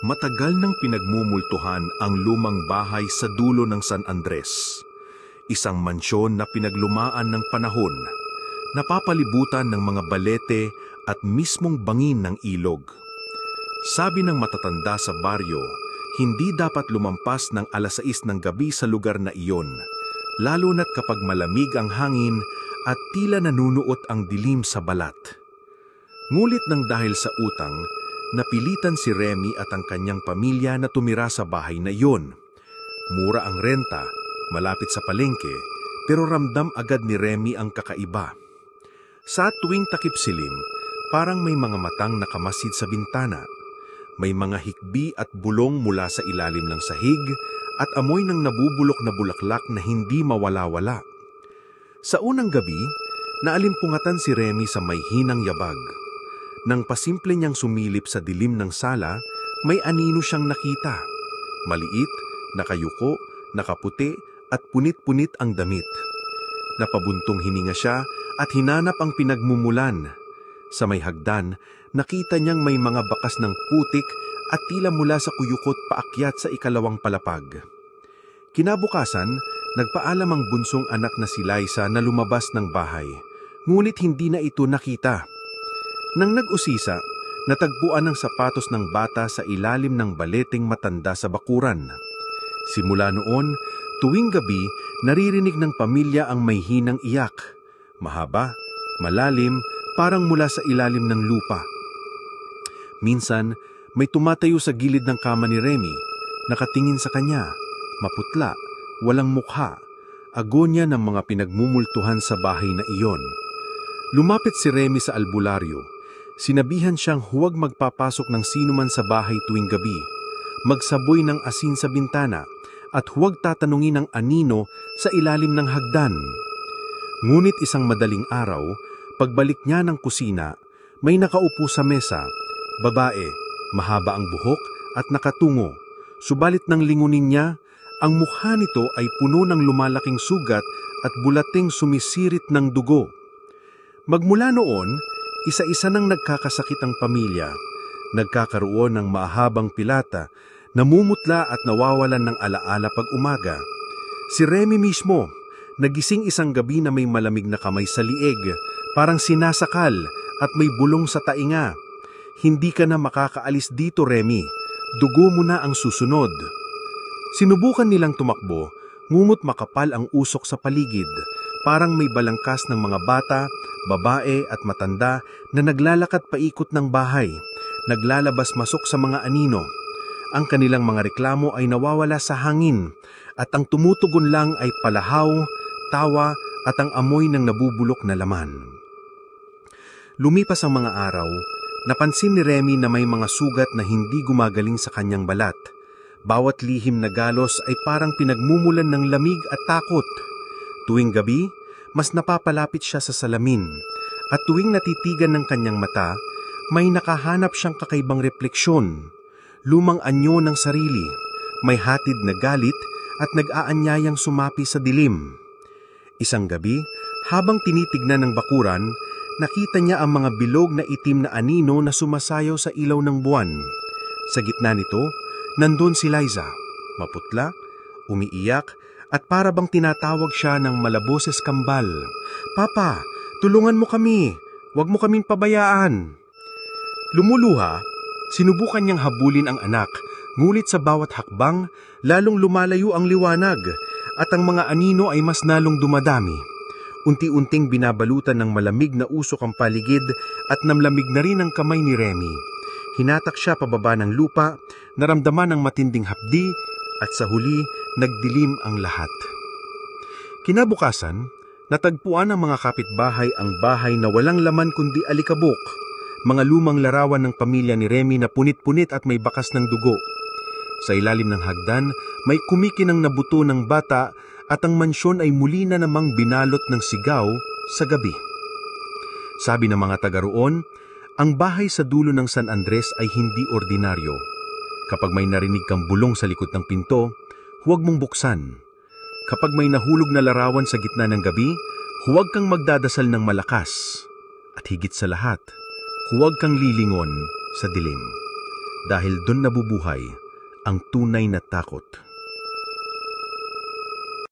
Matagal nang pinagmumultuhan ang lumang bahay sa dulo ng San Andres. Isang mansyon na pinaglumaan ng panahon, napapalibutan ng mga balete at mismong bangin ng ilog. Sabi ng matatanda sa baryo, hindi dapat lumampas ng 6:00 ng gabi sa lugar na iyon, lalo na't kapag malamig ang hangin at tila nanunuot ang dilim sa balat. Ngulit nang dahil sa utang, napilitan si Remy at ang kanyang pamilya na tumira sa bahay na iyon. Mura ang renta, malapit sa palengke, pero ramdam agad ni Remy ang kakaiba. Sa tuwing takip silim, parang may mga matang nakamasid sa bintana. May mga hikbi at bulong mula sa ilalim ng sahig at amoy ng nabubulok na bulaklak na hindi mawala-wala. Sa unang gabi, naalimpungatan si Remy sa may hinang yabag. Nang pasimple niyang sumilip sa dilim ng sala, may anino siyang nakita. Maliit, nakayuko, nakaputi at punit-punit ang damit. Napabuntong hininga siya at hinanap ang pinagmumulan. Sa may hagdan, nakita niyang may mga bakas ng putik at tila mula sa kuyukot paakyat sa ikalawang palapag. Kinabukasan, nagpaalam ang bunsong anak na si Liza na lumabas ng bahay, ngunit hindi na ito nakita. Nang nag-usisa, natagpuan ang sapatos ng bata sa ilalim ng baleteng matanda sa bakuran. Simula noon, tuwing gabi, naririnig ng pamilya ang may hinang iyak. Mahaba, malalim, parang mula sa ilalim ng lupa. Minsan, may tumatayo sa gilid ng kama ni Remy, nakatingin sa kanya, maputla, walang mukha, agonya ng mga pinagmumultuhan sa bahay na iyon. Lumapit si Remy sa albularyo. Sinabihan siyang huwag magpapasok ng sinuman sa bahay tuwing gabi, magsaboy ng asin sa bintana, at huwag tatanungin ng anino sa ilalim ng hagdan. Ngunit isang madaling araw, pagbalik niya ng kusina, may nakaupo sa mesa, babae, mahaba ang buhok at nakatungo. Subalit nang lingunin niya, ang mukha nito ay puno ng lumalaking sugat at bulating sumisirit ng dugo. Magmula noon, isa-isa nang nagkakasakit ang pamilya, nagkakaroon ng mahabang pilata, namumutla at nawawalan ng alaala pag umaga. Si Remy mismo, nagising isang gabi na may malamig na kamay sa lieg, parang sinasakal at may bulong sa tainga. Hindi ka na makakaalis dito, Remy. Dugo mo na ang susunod. Sinubukan nilang tumakbo, ngunit makapal ang usok sa paligid. Parang may balangkas ng mga bata, babae at matanda na naglalakad paikot ng bahay, naglalabas-masok sa mga anino. Ang kanilang mga reklamo ay nawawala sa hangin at ang tumutugon lang ay palahaw, tawa at ang amoy ng nabubulok na laman. Lumipas ang mga araw, napansin ni Remy na may mga sugat na hindi gumagaling sa kanyang balat. Bawat lihim na galos ay parang pinagmumulan ng lamig at takot. Tuwing gabi, mas napapalapit siya sa salamin at tuwing natitigan ng kanyang mata, may nakahanap siyang kakaibang refleksyon. Lumang anyo ng sarili, may hatid na galit at nag-aanyayang sumapi sa dilim. Isang gabi, habang tinitignan ng bakuran, nakita niya ang mga bilog na itim na anino na sumasayaw sa ilaw ng buwan. Sa gitna nito, nandun si Liza, maputla, umiiyak, at para bang tinatawag siya ng malaboses kambal. "Papa, tulungan mo kami! Huwag mo kaming pabayaan!" Lumuluha, sinubukan niyang habulin ang anak, ngulit sa bawat hakbang, lalong lumalayo ang liwanag, at ang mga anino ay mas nalong dumadami. Unti-unting binabalutan ng malamig na usok ang paligid at namlamig na rin ang kamay ni Remy. Hinatak siya pababa ng lupa, naramdaman ng matinding hapdi, at sa huli, nagdilim ang lahat. Kinabukasan, natagpuan ng mga kapitbahay ang bahay na walang laman kundi alikabok, mga lumang larawan ng pamilya ni Remy na punit-punit at may bakas ng dugo. Sa ilalim ng hagdan, may kumikinang na buto ng bata at ang mansyon ay muli na namang binalot ng sigaw sa gabi. Sabi ng mga taga roon, ang bahay sa dulo ng San Andres ay hindi ordinaryo. Kapag may narinig kang bulong sa likod ng pinto, huwag mong buksan. Kapag may nahulog na larawan sa gitna ng gabi, huwag kang magdadasal ng malakas. At higit sa lahat, huwag kang lilingon sa dilim. dahil doon nabubuhay ang tunay na takot.